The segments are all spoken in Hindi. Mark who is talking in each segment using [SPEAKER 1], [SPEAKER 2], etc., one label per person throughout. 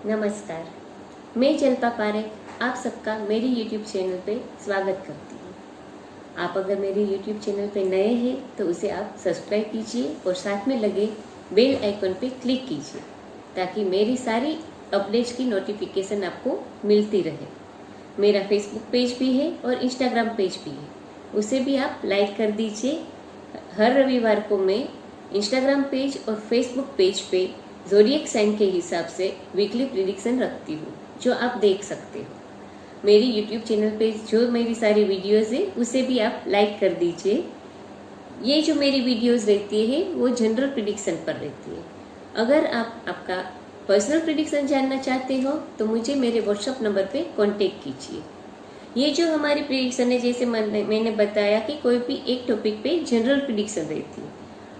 [SPEAKER 1] नमस्कार, मैं जल्पा पारेख आप सबका मेरी YouTube चैनल पे स्वागत करती हूँ। आप अगर मेरे YouTube चैनल पे नए हैं तो उसे आप सब्सक्राइब कीजिए और साथ में लगे बेल आइकन पे क्लिक कीजिए ताकि मेरी सारी अपडेट्स की नोटिफिकेशन आपको मिलती रहे। मेरा फेसबुक पेज भी है और इंस्टाग्राम पेज भी है, उसे भी आप लाइक कर दीजिए। हर रविवार को मैं इंस्टाग्राम पेज और फेसबुक पेज पे ज़ोडिएक साइन के हिसाब से वीकली प्रिडिक्शन रखती हूँ जो आप देख सकते हो। मेरी यूट्यूब चैनल पे जो मेरी सारी वीडियोस है उसे भी आप लाइक कर दीजिए। ये जो मेरी वीडियोस रहती है वो जनरल प्रिडिक्शन पर रहती है। अगर आप आपका पर्सनल प्रिडिक्शन जानना चाहते हो तो मुझे मेरे व्हाट्सएप नंबर पे कांटेक्ट कीजिए। ये जो हमारी प्रिडिक्शन है, जैसे मैंने बताया कि कोई भी एक टॉपिक पे जनरल प्रिडिक्शन रहती है।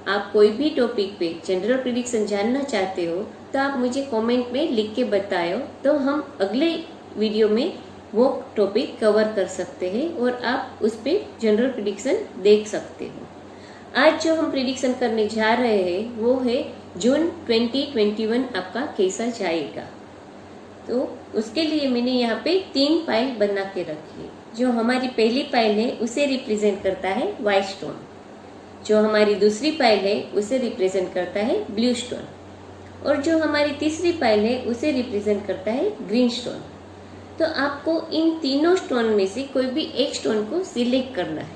[SPEAKER 1] आप कोई भी टॉपिक पे जनरल प्रिडिक्शन जानना चाहते हो तो आप मुझे कमेंट में लिख के बताओ, तो हम अगले वीडियो में वो टॉपिक कवर कर सकते हैं और आप उस पे जनरल प्रिडिक्शन देख सकते हो। आज जो हम प्रिडिक्शन करने जा रहे हैं वो है जून 2021 आपका कैसा जाएगा। तो उसके लिए मैंने यहाँ पे 3 पाइल बना के रखी है। जो हमारी पहली पाइल है उसे रिप्रेजेंट करता है व्हाइट स्टोन, जो हमारी दूसरी पाइल है उसे रिप्रेजेंट करता है ब्लू स्टोन, और जो हमारी तीसरी पाइल है उसे रिप्रेजेंट करता है ग्रीन स्टोन। तो आपको इन तीनों स्टोन में से कोई भी एक स्टोन को सिलेक्ट करना है।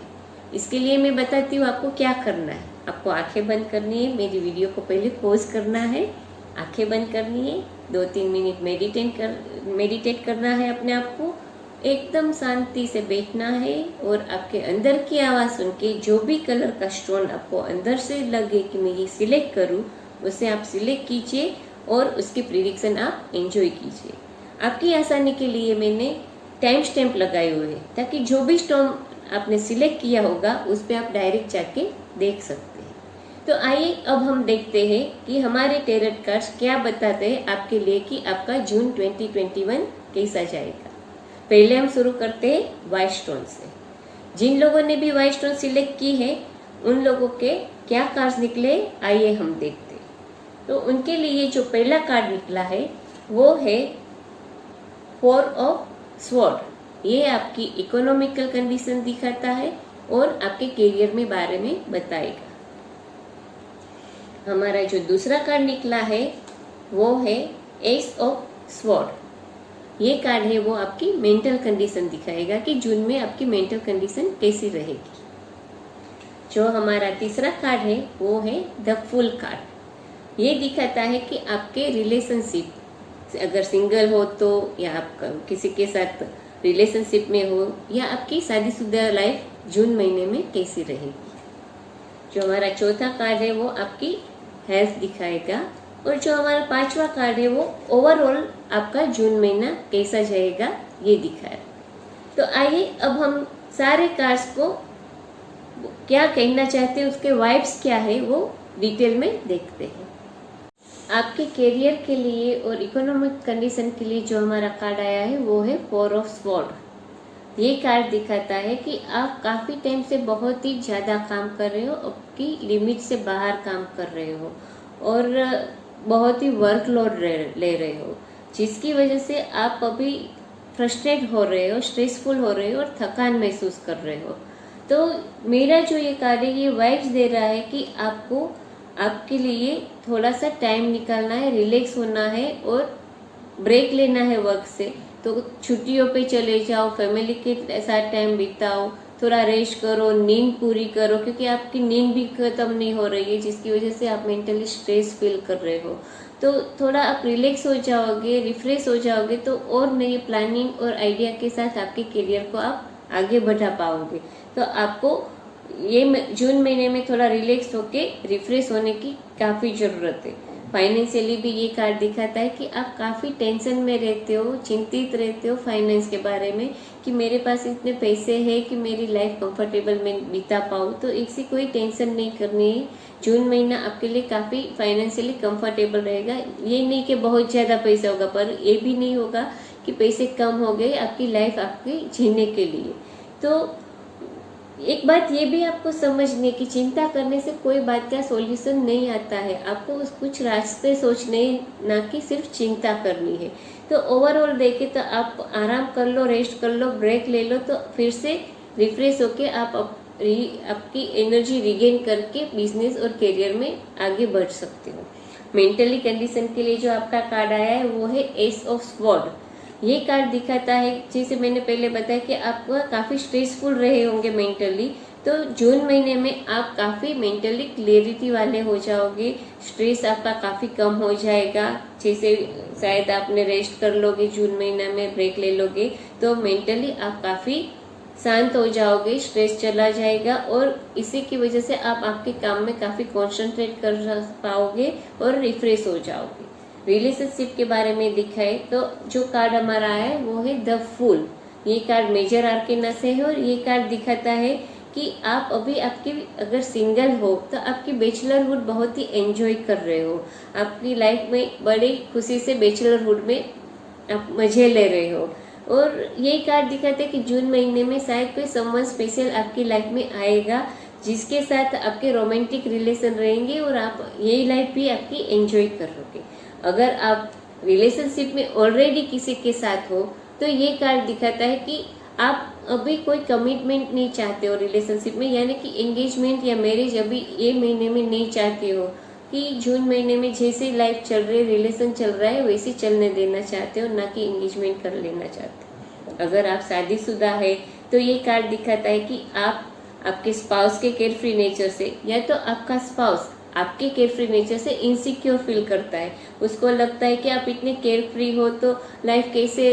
[SPEAKER 1] इसके लिए मैं बताती हूँ आपको क्या करना है। आपको आंखें बंद करनी है, मेरी वीडियो को पहले पॉज करना है, आंखें बंद करनी है, 2-3 मिनट मेडिटेट करना है, अपने आप को एकदम शांति से बैठना है और आपके अंदर की आवाज़ सुन के जो भी कलर का स्टोन आपको अंदर से लगे कि मैं ये सिलेक्ट करूँ उसे आप सिलेक्ट कीजिए और उसकी प्रिडिक्शन आप एंजॉय कीजिए। आपकी आसानी के लिए मैंने टाइम स्टैम्प लगाए हुए हैं ताकि जो भी स्टोन आपने सिलेक्ट किया होगा उस पर आप डायरेक्ट जाके देख सकते हैं। तो आइए अब हम देखते हैं कि हमारे टैरोट कार्ड्स क्या बताते हैं आपके लिए कि आपका जून 2021 कैसा जाएगा। पहले हम शुरू करते हैं व्हाइट स्टोन से। जिन लोगों ने भी व्हाइट स्टोन सिलेक्ट की है उन लोगों के क्या कार्ड्स निकले आइए हम देखते हैं। तो उनके लिए जो पहला कार्ड निकला है वो है 4 ऑफ स्वॉर्ड। ये आपकी इकोनॉमिकल कंडीशन दिखाता है और आपके करियर में बारे में बताएगा। हमारा जो दूसरा कार्ड निकला है वो है एस ऑफ स्वॉर्ड। ये कार्ड है वो आपकी मेंटल कंडीशन दिखाएगा कि जून में आपकी मेंटल कंडीशन कैसी रहेगी। जो हमारा तीसरा कार्ड है वो है द फुल कार्ड। ये दिखाता है कि आपके रिलेशनशिप, अगर सिंगल हो तो या आप किसी के साथ रिलेशनशिप में हो या आपकी शादीशुदा लाइफ जून महीने में कैसी रहेगी। जो हमारा चौथा कार्ड है वो आपकी हेल्थ दिखाएगा और जो हमारा 5वां कार्ड है वो ओवरऑल आपका जून महीना कैसा जाएगा ये दिखाए। तो आइए अब हम सारे कार्ड्स को क्या कहना चाहते हैं, उसके वाइब्स क्या है वो डिटेल में देखते हैं। आपके करियर के लिए और इकोनॉमिक कंडीशन के लिए जो हमारा कार्ड आया है वो है 4 ऑफ स्वॉर्ड। ये कार्ड दिखाता है कि आप काफ़ी टाइम से बहुत ही ज़्यादा काम कर रहे हो, आपकी लिमिट से बाहर काम कर रहे हो और बहुत ही वर्कलोड ले रहे हो, जिसकी वजह से आप अभी फ्रस्ट्रेट हो रहे हो, स्ट्रेसफुल हो रहे हो और थकान महसूस कर रहे हो। तो मेरा जो ये कार्य ये वाइब्स दे रहा है कि आपको आपके लिए थोड़ा सा टाइम निकालना है, रिलैक्स होना है और ब्रेक लेना है वर्क से। तो छुट्टियों पे चले जाओ, फैमिली के साथ टाइम बिताओ, थोड़ा रेस्ट करो, नींद पूरी करो, क्योंकि आपकी नींद भी खत्म नहीं हो रही है जिसकी वजह से आप मेंटली स्ट्रेस फील कर रहे हो। तो थोड़ा आप रिलैक्स हो जाओगे, रिफ्रेश हो जाओगे तो और नई प्लानिंग और आइडिया के साथ आपके करियर को आप आगे बढ़ा पाओगे। तो आपको ये जून महीने में थोड़ा रिलैक्स होके रिफ्रेश होने की काफ़ी ज़रूरत है। फाइनेंशियली भी ये कार्ड दिखाता है कि आप काफ़ी टेंशन में रहते हो, चिंतित रहते हो फाइनेंस के बारे में कि मेरे पास इतने पैसे हैं कि मेरी लाइफ कंफर्टेबल में बिता पाऊँ। तो इससे कोई टेंशन नहीं करनी है। जून महीना आपके लिए काफ़ी फाइनेंशियली कंफर्टेबल रहेगा। ये नहीं कि बहुत ज़्यादा पैसा होगा, पर ये भी नहीं होगा कि पैसे कम हो गए आपकी लाइफ आपके जीने के लिए। तो एक बात ये भी आपको समझनी है कि चिंता करने से कोई बात का सॉल्यूशन नहीं आता है। आपको कुछ रास्ते सोचने, ना कि सिर्फ चिंता करनी है। तो ओवरऑल देखे तो आप आराम कर लो, रेस्ट कर लो, ब्रेक ले लो, तो फिर से रिफ्रेश होके आप आपकी एनर्जी रिगेन करके बिजनेस और करियर में आगे बढ़ सकते हो। मेंटली कंडीशन के लिए जो आपका कार्ड आया है वो है एस ऑफ स्वॉर्ड। ये कार्ड दिखाता है, जैसे मैंने पहले बताया कि आप काफी स्ट्रेसफुल रहे होंगे मेंटली, तो जून महीने में आप काफी मेंटली क्लियरिटी वाले हो जाओगे। स्ट्रेस आपका काफी कम हो जाएगा। जैसे शायद आपने रेस्ट कर लोगे, जून महीने में ब्रेक ले लोगे, तो मेंटली आप काफी शांत हो जाओगे, स्ट्रेस चला जाएगा और इसी की वजह से आप आपके काम में काफी कॉन्सेंट्रेट कर पाओगे और रिफ्रेश हो जाओगे। रिलेशनशिप के बारे में दिखाए तो जो कार्ड हमारा है वो है द फूल। ये कार्ड मेजर आर्केना से है और ये कार्ड दिखाता है कि आप अभी आपकी अगर सिंगल हो तो आपकी बैचलरहुड बहुत ही एंजॉय कर रहे हो। आपकी लाइफ में बड़ी खुशी से बैचलरहुड में आप मजे ले रहे हो। और ये कार्ड दिखाते हैं कि जून महीने में शायद कोई समवन स्पेशल आपकी लाइफ में आएगा, जिसके साथ आपके रोमांटिक रिलेशन रहेंगे और आप यही लाइफ भी आपकी एंजॉय करोगे। अगर आप रिलेशनशिप में ऑलरेडी किसी के साथ हो तो ये कार्ड दिखाता है कि आप अभी कोई कमिटमेंट नहीं चाहते हो रिलेशनशिप में, यानी कि एंगेजमेंट या मैरिज अभी ये महीने में नहीं चाहते हो, कि जून महीने में जैसे लाइफ चल रही है, रिलेशन चल रहा है, वैसे चलने देना चाहते हो, ना कि एंगेजमेंट कर लेना चाहते हो। अगर आप शादीशुदा है तो ये कार्ड दिखाता है कि आप आपके स्पाउस के केयरफ्री नेचर से, या तो आपका स्पाउस आपके केयरफ्री नेचर से इनसिक्योर फील करता है। उसको लगता है कि आप इतने केयरफ्री हो तो लाइफ कैसे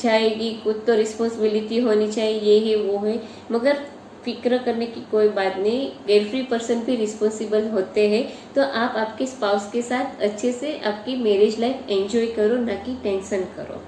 [SPEAKER 1] जाएगी, कुछ तो रिस्पॉन्सिबिलिटी होनी चाहिए, ये है वो है। मगर फिक्र करने की कोई बात नहीं, केयरफ्री पर्सन भी रिस्पॉन्सिबल होते हैं। तो आप आपके स्पाउस के साथ अच्छे से आपकी मैरिज लाइफ एंजॉय करो, ना कि टेंशन करो।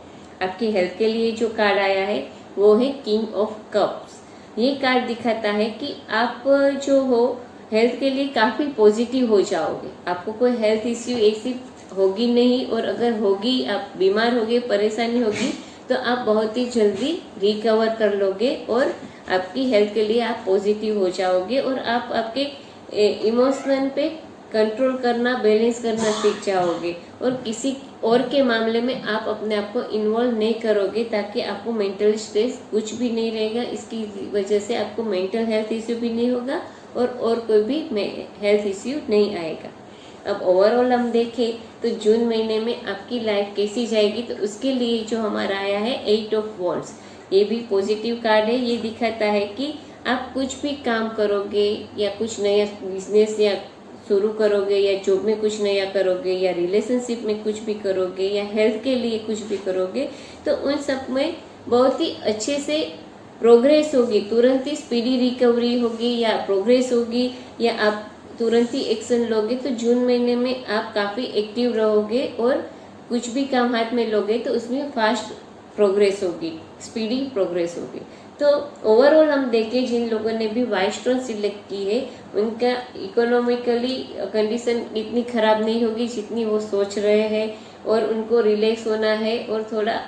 [SPEAKER 1] आपकी हेल्थ के लिए जो कार्ड आया है वो है किंग ऑफ कप्स। ये कार्ड दिखाता है कि आप जो हो हेल्थ के लिए काफी पॉजिटिव हो जाओगे। आपको कोई हेल्थ इश्यू ऐसी होगी नहीं, और अगर होगी, आप बीमार होगे, परेशानी होगी, तो आप बहुत ही जल्दी रिकवर कर लोगे और आपकी हेल्थ के लिए आप पॉजिटिव हो जाओगे और आप आपके इमोशन पे कंट्रोल करना, बैलेंस करना सीख जाओगे और किसी और के मामले में आप अपने आप को इन्वॉल्व नहीं करोगे, ताकि आपको मेंटल स्ट्रेस कुछ भी नहीं रहेगा। इसकी वजह से आपको मेंटल हेल्थ इश्यू भी नहीं होगा और कोई भी हेल्थ इश्यू नहीं आएगा। अब ओवरऑल हम देखें तो जून महीने में आपकी लाइफ कैसी जाएगी, तो उसके लिए जो हमारा आया है 8 ऑफ वॉन्ड्स, ये भी पॉजिटिव कार्ड है। ये दिखाता है कि आप कुछ भी काम करोगे या कुछ नया बिजनेस या शुरू करोगे या जॉब में कुछ नया करोगे या रिलेशनशिप में कुछ भी करोगे या हेल्थ के लिए कुछ भी करोगे, तो उन सब में बहुत ही अच्छे से प्रोग्रेस होगी। तुरंत ही स्पीडी रिकवरी होगी या प्रोग्रेस होगी, या आप तुरंत ही एक्शन लोगे। तो जून महीने में आप काफी एक्टिव रहोगे और कुछ भी काम हाथ में लोगे तो उसमें फास्ट प्रोग्रेस होगी, स्पीडी प्रोग्रेस होगी। तो ओवरऑल हम देखें, जिन लोगों ने भी व्हाइट स्टोन सिलेक्ट की है उनका इकोनॉमिकली कंडीशन इतनी खराब नहीं होगी जितनी वो सोच रहे हैं, और उनको रिलैक्स होना है और थोड़ा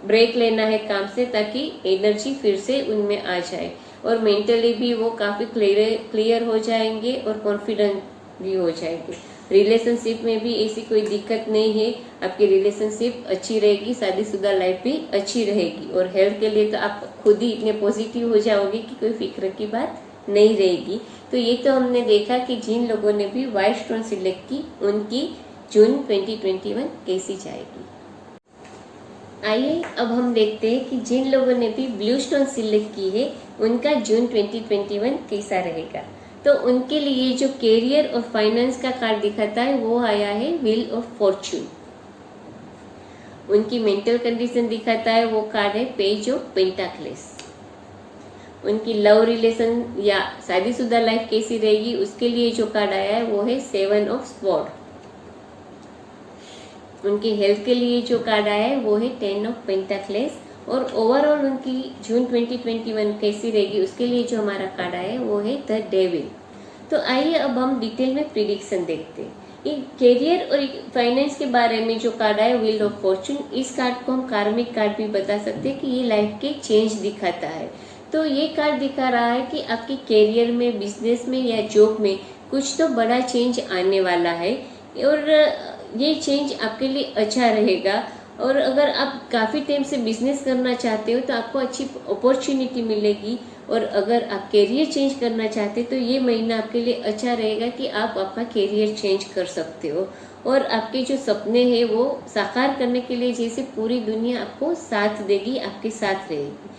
[SPEAKER 1] ब्रेक लेना है काम से, ताकि एनर्जी फिर से उनमें आ जाए और मेंटली भी वो काफी क्लियर हो जाएंगे और कॉन्फिडेंट भी हो जाएंगे। रिलेशनशिप में भी ऐसी कोई दिक्कत नहीं है, आपकी रिलेशनशिप अच्छी रहेगी, शादीशुदा लाइफ भी अच्छी रहेगी। और हेल्थ के लिए तो आप खुद ही इतने पॉजिटिव हो जाओगे कि कोई फिक्र की बात नहीं रहेगी। तो ये तो हमने देखा कि जिन लोगों ने भी व्हाइट स्टोन सिलेक्ट की उनकी जून 2021 कैसी जाएगी। आइए अब हम देखते हैं कि जिन लोगों ने भी ब्लू स्टोन सिलेक्ट की है उनका जून 2021 कैसा रहेगा। तो उनके लिए जो कैरियर और फाइनेंस का कार्ड दिखाता है वो आया है व्हील ऑफ फॉर्च्यून। उनकी मेंटल कंडीशन दिखाता है वो कार्ड है पेज ऑफ पेंटाक्लेस। उनकी लव रिलेशन या शादीशुदा लाइफ कैसी रहेगी उसके लिए जो कार्ड आया है वो है 7 ऑफ स्वॉर्ड। उनकी हेल्थ के लिए जो कार्ड आया है वो है 10 ऑफ पेंटाक्लेस। और ओवरऑल उनकी जून 2021 कैसी रहेगी उसके लिए जो हमारा कार्ड आया है वो है द डेविल। तो आइए अब हम डिटेल में प्रिडिक्शन देखते हैं। ये कैरियर और फाइनेंस के बारे में जो कार्ड आया व्हील ऑफ फॉर्च्यून, इस कार्ड को हम कार्मिक कार्ड भी बता सकते हैं कि ये लाइफ के चेंज दिखाता है। तो ये कार्ड दिखा रहा है कि आपके करियर में, बिजनेस में या जॉब में कुछ तो बड़ा चेंज आने वाला है और ये चेंज आपके लिए अच्छा रहेगा। और अगर आप काफ़ी टाइम से बिजनेस करना चाहते हो तो आपको अच्छी अपॉर्चुनिटी मिलेगी। और अगर आप करियर चेंज करना चाहते हो तो ये महीना आपके लिए अच्छा रहेगा कि आप आपका करियर चेंज कर सकते हो। और आपके जो सपने हैं वो साकार करने के लिए जैसे पूरी दुनिया आपको साथ देगी, आपके साथ रहेगी।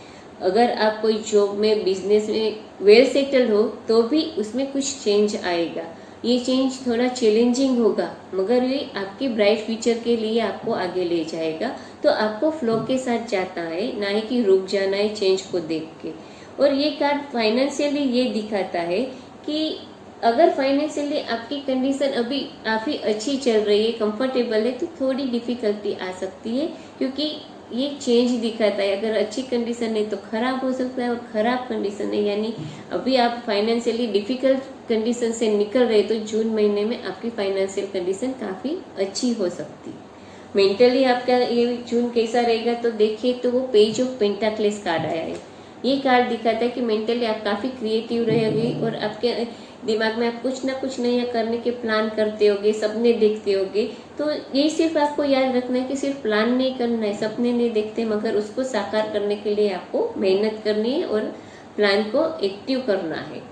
[SPEAKER 1] अगर आप कोई जॉब में, बिजनेस में वेल सेटल्ड हो तो भी उसमें कुछ चेंज आएगा। ये चेंज थोड़ा चैलेंजिंग होगा मगर ये आपके ब्राइट फ्यूचर के लिए आपको आगे ले जाएगा। तो आपको फ्लो के साथ जाना है, ना ही कि रुक जाना है चेंज को देख के। और ये कार्ड फाइनेंशियली ये दिखाता है कि अगर फाइनेंशियली आपकी कंडीशन अभी काफ़ी अच्छी चल रही है, कंफर्टेबल है, तो थोड़ी डिफिकल्टी आ सकती है क्योंकि ये चेंज दिखाता है। अगर अच्छी कंडीशन है तो खराब हो सकता है, और खराब कंडीशन है यानी अभी आप फाइनेंशियली डिफिकल्ट कंडीशन से निकल रहे तो जून महीने में आपकी फाइनेंशियल कंडीशन काफ़ी अच्छी हो सकती है। मेंटली आपका ये जून कैसा रहेगा तो देखिए तो वो पेज ऑफ पेंटाक्लेस कार्ड आया है। ये कार्ड दिखाता है कि मेंटली आप काफ़ी क्रिएटिव रहेंगे और आपके दिमाग में आप कुछ ना कुछ नया करने के प्लान करते होगे, सपने देखते होगे। तो यही सिर्फ आपको याद रखना है कि सिर्फ प्लान नहीं करना है, सपने नहीं देखते, मगर उसको साकार करने के लिए आपको मेहनत करनी है और प्लान को एक्टिव करना है।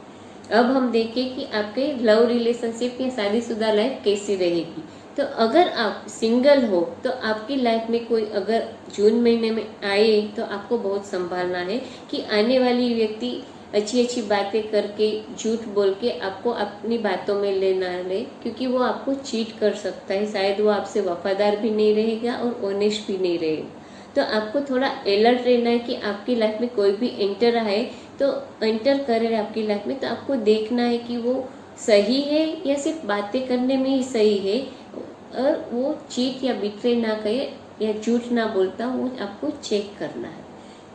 [SPEAKER 1] अब हम देखें कि आपके लव रिलेशनशिप या शादीशुदा लाइफ कैसी रहेगी। तो अगर आप सिंगल हो तो आपकी लाइफ में कोई अगर जून महीने में आए तो आपको बहुत संभालना है कि आने वाली व्यक्ति अच्छी अच्छी बातें करके, झूठ बोल के आपको अपनी बातों में लेना ले, क्योंकि वो आपको चीट कर सकता है। शायद वो आपसे वफादार भी नहीं रहेगा और ऑनेस्ट भी नहीं रहेगा। तो आपको थोड़ा अलर्ट रहना है कि आपकी लाइफ में कोई भी एंटर आए तो एंटर करे आपकी लाइफ में तो आपको देखना है कि वो सही है या सिर्फ बातें करने में ही सही है, और वो चीट या बिट्रे ना कहे या झूठ ना बोलता, वो आपको चेक करना है।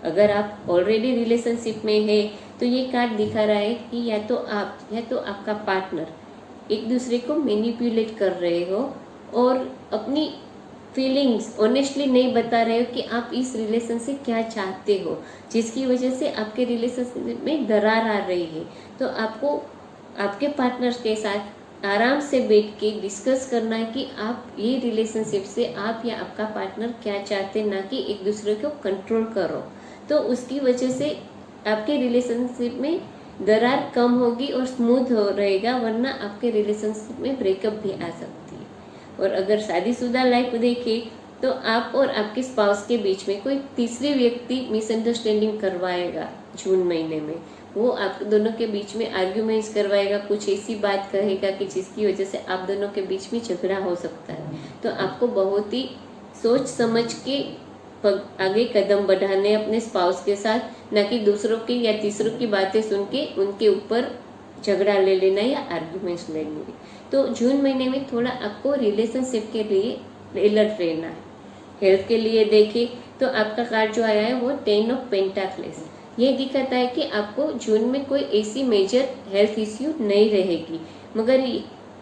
[SPEAKER 1] अगर आप ऑलरेडी रिलेशनशिप में है तो ये कार्ड दिखा रहा है कि या तो आप या तो आपका पार्टनर एक दूसरे को मैनिपुलेट कर रहे हो और अपनी फीलिंग्स ऑनेस्टली नहीं बता रहे हो कि आप इस रिलेशन से क्या चाहते हो, जिसकी वजह से आपके रिलेशनशिप में दरार आ रही है। तो आपको आपके पार्टनर के साथ आराम से बैठ के डिस्कस करना है कि आप ये रिलेशनशिप से आप या आपका पार्टनर क्या चाहते, ना कि एक दूसरे को कंट्रोल करो। तो उसकी वजह से आपके रिलेशनशिप में दरार कम होगी और स्मूथ हो रहेगा, वरना आपके रिलेशनशिप में ब्रेकअप भी आ सकती है। और अगर शादीशुदा लाइफ देखें तो आप और आपके स्पाउस के बीच में कोई तीसरी व्यक्ति मिसअंडरस्टैंडिंग करवाएगा जून महीने में। वो आप दोनों के बीच में आर्ग्यूमेंट्स करवाएगा, कुछ ऐसी बात कहेगा कि जिसकी वजह से आप दोनों के बीच में झगड़ा हो सकता है। तो आपको बहुत ही सोच समझ के आगे कदम बढ़ाने अपने स्पाउस के साथ, न कि दूसरों की या तीसरों की बातें सुन के उनके ऊपर झगड़ा ले लेना या आर्ग्यूमेंट्स ले लेना। तो जून महीने में थोड़ा आपको रिलेशनशिप के लिए अलर्ट रहना है। हेल्थ के लिए देखें तो आपका कार्ड जो आया है वो 10 ऑफ पेंटाक्लेस, ये दिखाता है कि आपको जून में कोई ऐसी मेजर हेल्थ इश्यू नहीं रहेगी। मगर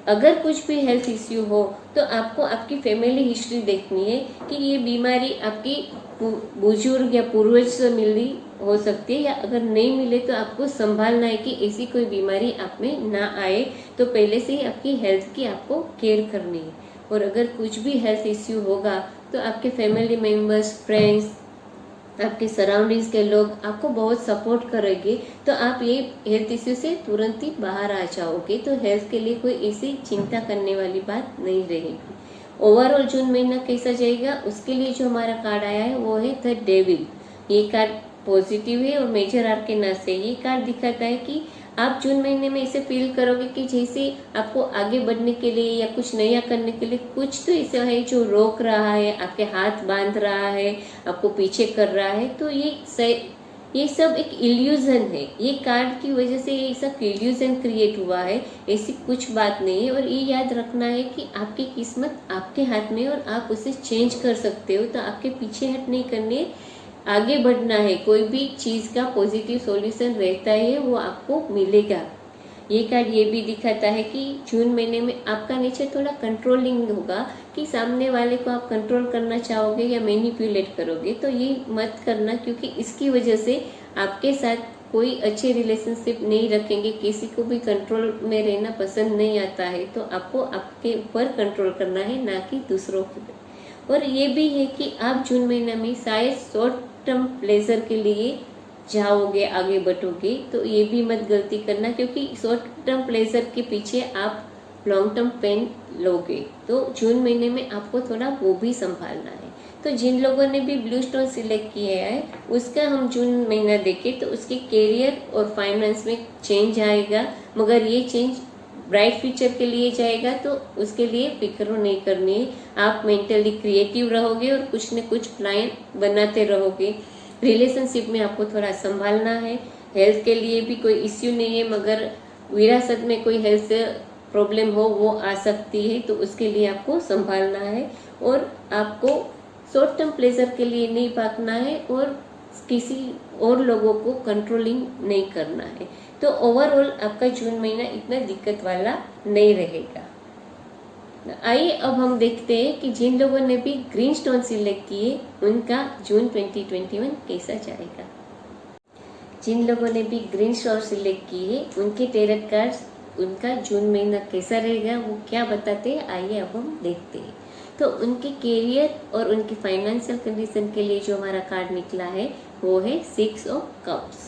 [SPEAKER 1] अगर कुछ भी हेल्थ इश्यू हो तो आपको आपकी फैमिली हिस्ट्री देखनी है कि ये बीमारी आपकी बुजुर्ग या पूर्वज से मिली हो सकती है, या अगर नहीं मिले तो आपको संभालना है कि ऐसी कोई बीमारी आप में ना आए। तो पहले से ही आपकी हेल्थ की आपको केयर करनी है। और अगर कुछ भी हेल्थ इश्यू होगा तो आपके फैमिली मेम्बर्स, फ्रेंड्स, आपके सराउंडिंग्स के लोग आपको बहुत सपोर्ट करेंगे। तो आप ये हेल्थ इश्यू से तुरंत ही बाहर आ जाओगे। तो हेल्थ के लिए कोई ऐसी चिंता करने वाली बात नहीं रहेगी। ओवरऑल जून महीना कैसा जाएगा उसके लिए जो हमारा कार्ड आया है वो है द डेविल। ये कार्ड पॉजिटिव है और मेजर आर्केना से ये कार्ड दिखाता है कि आप जून महीने में ऐसे फील करोगे कि जैसे आपको आगे बढ़ने के लिए या कुछ नया करने के लिए कुछ तो ऐसा है जो रोक रहा है, आपके हाथ बांध रहा है, आपको पीछे कर रहा है। तो ये सब एक इल्यूजन है। ये कार्ड की वजह से ये सब इल्यूजन क्रिएट हुआ है, ऐसी कुछ बात नहीं है। और ये याद रखना है कि आपकी किस्मत आपके हाथ में और आप उसे चेंज कर सकते हो। तो आपके पीछे हट नहीं करनी है, आगे बढ़ना है। कोई भी चीज़ का पॉजिटिव सॉल्यूशन रहता है, वो आपको मिलेगा। ये कार्ड ये भी दिखाता है कि जून महीने में आपका नेचर थोड़ा कंट्रोलिंग होगा, कि सामने वाले को आप कंट्रोल करना चाहोगे या मैनिपुलेट करोगे, तो ये मत करना, क्योंकि इसकी वजह से आपके साथ कोई अच्छे रिलेशनशिप नहीं रखेंगे। किसी को भी कंट्रोल में रहना पसंद नहीं आता है, तो आपको आपके ऊपर कंट्रोल करना है, ना कि दूसरों के। और ये भी है कि आप जून महीने में शायद शॉर्ट टर्म प्लेजर के लिए जाओगे, आगे बढ़ोगे, तो ये भी मत गलती करना, क्योंकि शॉर्ट टर्म प्लेजर के पीछे आप लॉन्ग टर्म पेन लोगे। तो जून महीने में आपको थोड़ा वो भी संभालना है। तो जिन लोगों ने भी ब्लू स्टोन सिलेक्ट किया है, उसका हम जून महीना देखें तो उसके करियर और फाइनेंस में चेंज आएगा, मगर ये चेंज ब्राइट फ्यूचर के लिए जाएगा, तो उसके लिए फिक्र नहीं करनी है। आप मेंटली क्रिएटिव रहोगे और कुछ न कुछ प्लान बनाते रहोगे। रिलेशनशिप में आपको थोड़ा संभालना है। हेल्थ के लिए भी कोई इश्यू नहीं है, मगर विरासत में कोई हेल्थ प्रॉब्लम हो वो आ सकती है, तो उसके लिए आपको संभालना है। और आपको शॉर्ट टर्म प्लेजर के लिए नहीं भागना है और किसी और लोगों को कंट्रोलिंग नहीं करना है। तो ओवरऑल आपका जून महीना इतना दिक्कत वाला नहीं रहेगा। आइए अब हम देखते हैं कि जिन लोगों ने भी ग्रीन स्टोन सिलेक्ट किए उनका जून 2021 कैसा जाएगा। जिन लोगों ने भी ग्रीन स्टोन सिलेक्ट किए उनके टैरोट कार्ड्स, उनका जून महीना कैसा रहेगा वो क्या बताते हैं, आइए अब हम देखते हैं। तो उनके करियर और उनकी फाइनेंशियल कंडीशन के लिए जो हमारा कार्ड निकला है वो है 6 ऑफ कप्स।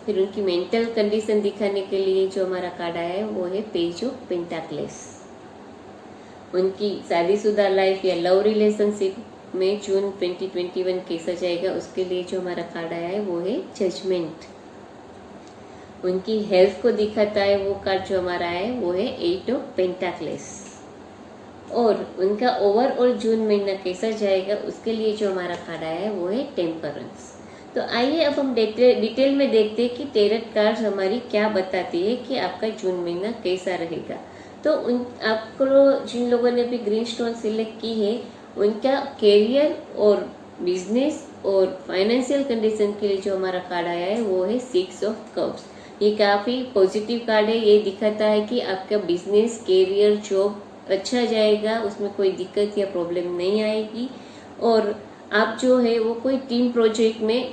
[SPEAKER 1] फिर उनकी मेंटल कंडीशन दिखाने के लिए जो हमारा कार्ड आया है वो है पेज ऑफ पेंटाक्लेस। उनकी शादीशुदा लाइफ या लव रिलेशनशिप में जून 2021 कैसा जाएगा उसके लिए जो हमारा कार्ड आया है वो है जजमेंट। उनकी हेल्थ को दिखाता है वो कार्ड जो हमारा है वो है 8 ऑफ पेंटाक्लेस। और उनका ओवरऑल जून महीना कैसा जाएगा उसके लिए जो हमारा कार्ड आया है वो है टेम्परेंस। तो आइए अब हम डिटेल में देखते हैं कि टैरोट कार्ड्स हमारी क्या बताती है कि आपका जून महीना कैसा रहेगा। तो आपको जिन लोगों ने भी ग्रीन स्टोन सिलेक्ट की है उनका करियर और बिजनेस और फाइनेंशियल कंडीशन के लिए जो हमारा कार्ड आया है वो है 6 ऑफ कप्स। ये काफ़ी पॉजिटिव कार्ड है। ये दिखाता है कि आपका बिजनेस, करियर, जॉब अच्छा जाएगा, उसमें कोई दिक्कत या प्रॉब्लम नहीं आएगी। और आप जो है वो कोई टीम प्रोजेक्ट में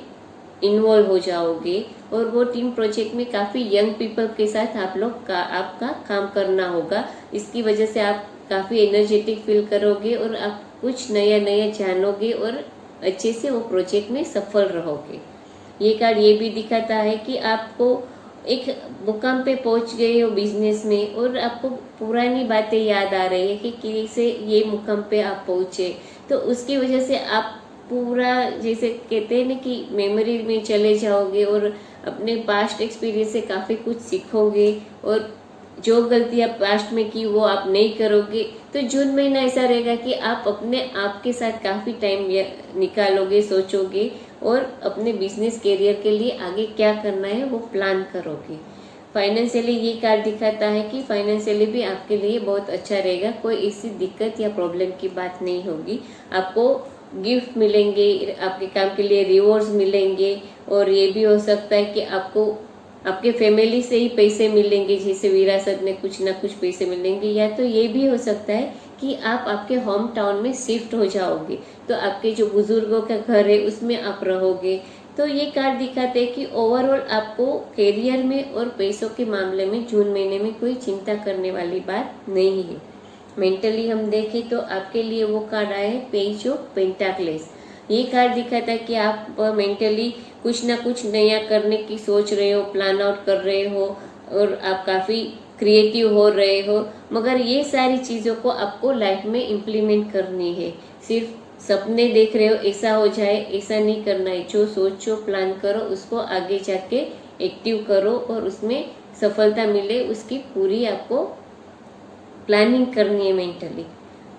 [SPEAKER 1] इन्वॉल्व हो जाओगे और वो टीम प्रोजेक्ट में काफ़ी यंग पीपल के साथ आपका काम करना होगा। इसकी वजह से आप काफ़ी एनर्जेटिक फील करोगे और आप कुछ नया नया जानोगे और अच्छे से वो प्रोजेक्ट में सफल रहोगे। ये कार्ड ये भी दिखाता है कि आपको एक मुकाम पे पहुंच गए हो बिजनेस में और आपको पुरानी बातें याद आ रही है कि कैसे ये मुकाम पे आप पहुंचे। तो उसकी वजह से आप पूरा, जैसे कहते हैं ना कि मेमोरी में चले जाओगे और अपने पास्ट एक्सपीरियंस से काफ़ी कुछ सीखोगे और जो गलतियाँ पास्ट में की वो आप नहीं करोगे। तो जून महीना ऐसा रहेगा कि आप अपने आप के साथ काफ़ी टाइम निकालोगे, सोचोगे और अपने बिजनेस करियर के लिए आगे क्या करना है वो प्लान करोगे। फाइनेंशियली ये कार्ड दिखाता है कि फाइनेंशियली भी आपके लिए बहुत अच्छा रहेगा। कोई ऐसी दिक्कत या प्रॉब्लम की बात नहीं होगी। आपको गिफ्ट मिलेंगे, आपके काम के लिए रिवॉर्ड्स मिलेंगे और ये भी हो सकता है कि आपको आपके फैमिली से ही पैसे मिलेंगे, जैसे विरासत में कुछ ना कुछ पैसे मिलेंगे। या तो ये भी हो सकता है कि आप आपके होम टाउन में शिफ्ट हो जाओगे, तो आपके जो बुजुर्गों का घर है उसमें आप रहोगे। तो ये कार्ड दिखाते हैं कि ओवरऑल आपको करियर में और पैसों के मामले में जून महीने में कोई चिंता करने वाली बात नहीं है। मेंटली हम देखें तो आपके लिए वो कार्ड आया है पेज ऑफ पेंटाक्लेस। ये कार्ड दिखाता है कि आप मेंटली कुछ ना कुछ नया करने की सोच रहे हो, प्लान आउट कर रहे हो और आप काफ़ी क्रिएटिव हो रहे हो, मगर ये सारी चीज़ों को आपको लाइफ में इम्प्लीमेंट करनी है। सिर्फ सपने देख रहे हो ऐसा हो जाए ऐसा नहीं करना है। जो सोचो, प्लान करो, उसको आगे जाके एक्टिव करो और उसमें सफलता मिले उसकी पूरी आपको प्लानिंग करनी है मेंटली,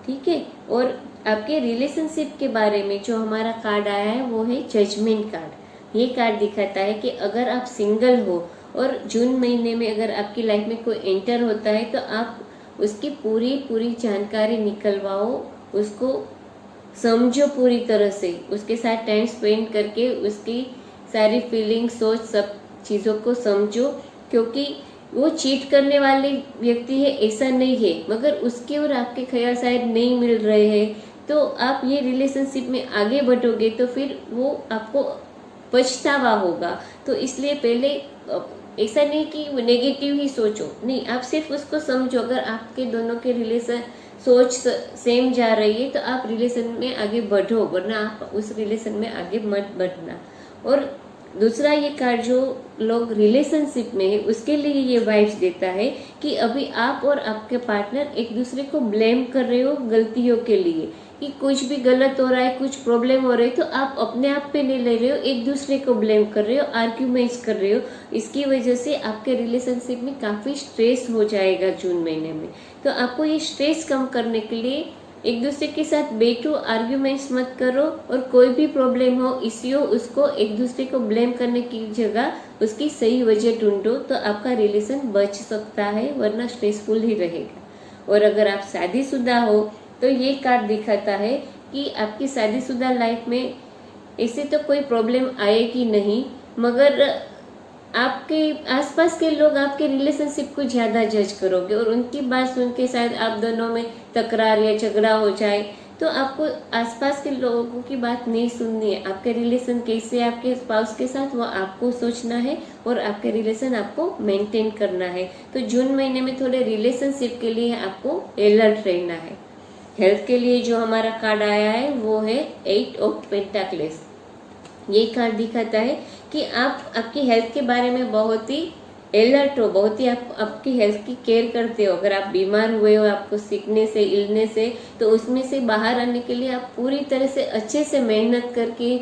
[SPEAKER 1] ठीक है। और आपके रिलेशनशिप के बारे में जो हमारा कार्ड आया है वो है जजमेंट कार्ड। ये कार्ड दिखाता है कि अगर आप सिंगल हो और जून महीने में अगर आपकी लाइफ में कोई एंटर होता है तो आप उसकी पूरी जानकारी निकलवाओ, उसको समझो पूरी तरह से, उसके साथ टाइम स्पेंड करके उसकी सारी फीलिंग, सोच, सब चीज़ों को समझो क्योंकि वो चीट करने वाले व्यक्ति है ऐसा नहीं है, मगर उसके और आपके ख्याल शायद नहीं मिल रहे हैं, तो आप ये रिलेशनशिप में आगे बढ़ोगे तो फिर वो आपको पछतावा होगा। तो इसलिए पहले ऐसा नहीं कि नेगेटिव ही सोचो, नहीं, आप सिर्फ उसको समझो। अगर आपके दोनों के रिलेशन सोच सेम जा रही है तो आप रिलेशन में आगे बढ़ो, वरना आप उस रिलेशन में आगे मत बढ़ना। और दूसरा ये कार्ड जो लोग रिलेशनशिप में है उसके लिए ये वाइब्स देता है कि अभी आप और आपके पार्टनर एक दूसरे को ब्लेम कर रहे हो गलतियों के लिए, कि कुछ भी गलत हो रहा है, कुछ प्रॉब्लम हो रही है तो आप अपने आप पे नहीं ले रहे हो, एक दूसरे को ब्लेम कर रहे हो, आर्ग्यूमेंट्स कर रहे हो। इसकी वजह से आपके रिलेशनशिप में काफ़ी स्ट्रेस हो जाएगा जून महीने में। तो आपको ये स्ट्रेस कम करने के लिए एक दूसरे के साथ बैठो, आर्ग्यूमेंट्स मत करो, और कोई भी प्रॉब्लम हो, इश्यू हो, उसको एक दूसरे को ब्लेम करने की जगह उसकी सही वजह ढूंढो, तो आपका रिलेशन बच सकता है, वरना स्ट्रेसफुल ही रहेगा। और अगर आप शादीशुदा हो तो ये कार्ड दिखाता है कि आपकी शादीशुदा लाइफ में ऐसे तो कोई प्रॉब्लम आएगी नहीं, मगर आपके आसपास के लोग आपके रिलेशनशिप को ज़्यादा जज करोगे और उनकी बात सुन के शायद आप दोनों में तकरार या झगड़ा हो जाए। तो आपको आसपास के लोगों की बात नहीं सुननी है। आपके रिलेशन कैसे है आपके स्पाउस के साथ, वो आपको सोचना है और आपके रिलेशन आपको मेंटेन करना है। तो जून महीने में थोड़े रिलेशनशिप के लिए आपको अलर्ट रहना है। हेल्थ के लिए जो हमारा कार्ड आया है वो है 8 ऑफ पेंटाकल्स। ये कार्ड दिखाता है कि आप आपकी हेल्थ के बारे में बहुत ही अलर्ट हो, बहुत ही आप आपकी हेल्थ की केयर करते हो। अगर आप बीमार हुए हो, आपको सीखने से, इलनेस से, तो उसमें से बाहर आने के लिए आप पूरी तरह से अच्छे से मेहनत करके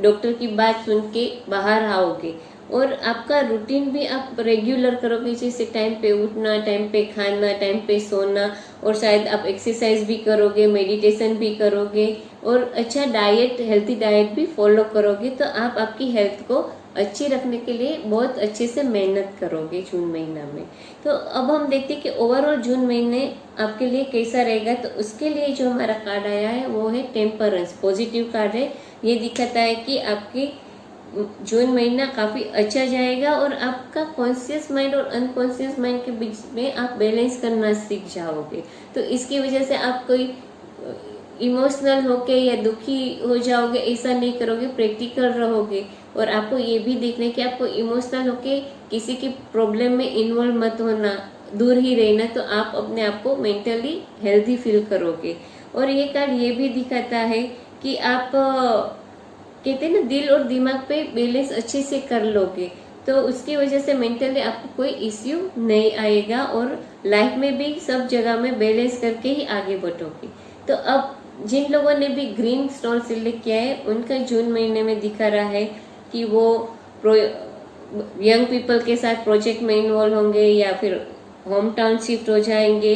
[SPEAKER 1] डॉक्टर की बात सुन के बाहर आओगे। और आपका रूटीन भी आप रेगुलर करोगे, जैसे टाइम पे उठना, टाइम पे खाना, टाइम पे सोना, और शायद आप एक्सरसाइज भी करोगे, मेडिटेशन भी करोगे, और अच्छा डाइट, हेल्थी डाइट भी फॉलो करोगे। तो आप आपकी हेल्थ को अच्छी रखने के लिए बहुत अच्छे से मेहनत करोगे जून महीना में। तो अब हम देखते हैं कि ओवरऑल जून महीने आपके लिए कैसा रहेगा। तो उसके लिए जो हमारा कार्ड आया है वो है टेम्परेंस, पॉजिटिव कार्ड है। ये दिखाता है कि आपकी जून महीना काफ़ी अच्छा जाएगा और आपका कॉन्शियस माइंड और अनकॉन्शियस माइंड के बीच में आप बैलेंस करना सीख जाओगे। तो इसकी वजह से आप कोई इमोशनल होके या दुखी हो जाओगे ऐसा नहीं करोगे, प्रैक्टिकल रहोगे। और आपको ये भी देखना है कि आपको इमोशनल होके किसी की प्रॉब्लम में इन्वॉल्व मत होना, दूर ही रहना, तो आप अपने आप को मेंटली हेल्दी फील करोगे। और ये कार्ड ये भी दिखाता है कि आप कहते हैं ना, दिल और दिमाग पे बैलेंस अच्छे से कर लोगे, तो उसकी वजह से मेंटली आपको कोई इश्यू नहीं आएगा और लाइफ में भी सब जगह में बैलेंस करके ही आगे बढ़ोगे। तो अब जिन लोगों ने भी ग्रीन स्टोन सिलेक्ट किया है उनका जून महीने में दिखा रहा है कि वो यंग पीपल के साथ प्रोजेक्ट में इन्वॉल्व होंगे या फिर होम टाउन शिफ्ट हो जाएंगे,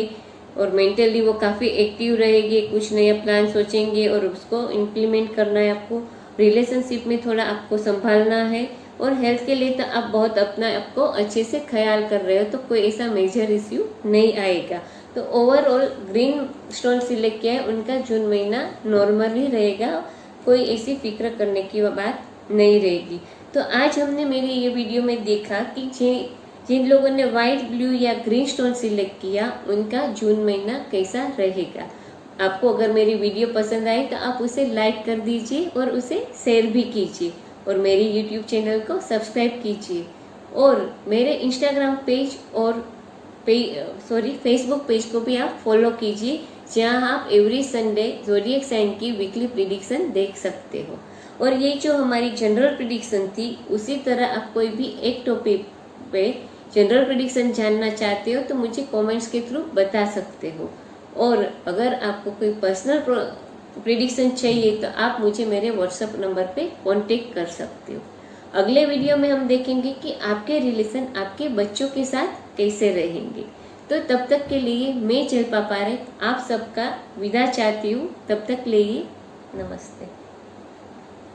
[SPEAKER 1] और मेंटली वो काफ़ी एक्टिव रहेंगे, कुछ नया प्लान सोचेंगे और उसको इम्प्लीमेंट करना है आपको। रिलेशनशिप में थोड़ा आपको संभालना है, और हेल्थ के लिए तो आप बहुत अपना आपको अच्छे से ख्याल कर रहे हो, तो कोई ऐसा मेजर इश्यू नहीं आएगा। तो ओवरऑल ग्रीन स्टोन सिलेक्ट किया है उनका जून महीना नॉर्मल ही रहेगा, कोई ऐसी फिक्र करने की बात नहीं रहेगी। तो आज हमने मेरी ये वीडियो में देखा कि जिन लोगों ने व्हाइट, ब्लू या ग्रीन स्टोन सिलेक्ट किया उनका जून महीना कैसा रहेगा। आपको अगर मेरी वीडियो पसंद आई तो आप उसे लाइक कर दीजिए और उसे शेयर भी कीजिए, और मेरे यूट्यूब चैनल को सब्सक्राइब कीजिए, और मेरे इंस्टाग्राम पेज और फेसबुक पेज को भी आप फॉलो कीजिए, जहां आप एवरी संडे ज़ोडिएक साइन की वीकली प्रिडिक्शन देख सकते हो। और ये जो हमारी जनरल प्रिडिक्शन थी, उसी तरह आप कोई भी एक टॉपिक पे जनरल प्रिडिक्शन जानना चाहते हो तो मुझे कमेंट्स के थ्रू बता सकते हो। और अगर आपको कोई पर्सनल प्रिडिक्शन चाहिए तो आप मुझे मेरे व्हाट्सएप नंबर पे कांटेक्ट कर सकते हो। अगले वीडियो में हम देखेंगे कि आपके रिलेशन आपके बच्चों के साथ कैसे रहेंगे। तो तब तक के लिए मैं जल्पा पारेख आप सबका विदा चाहती हूँ। तब तक के लिए नमस्ते।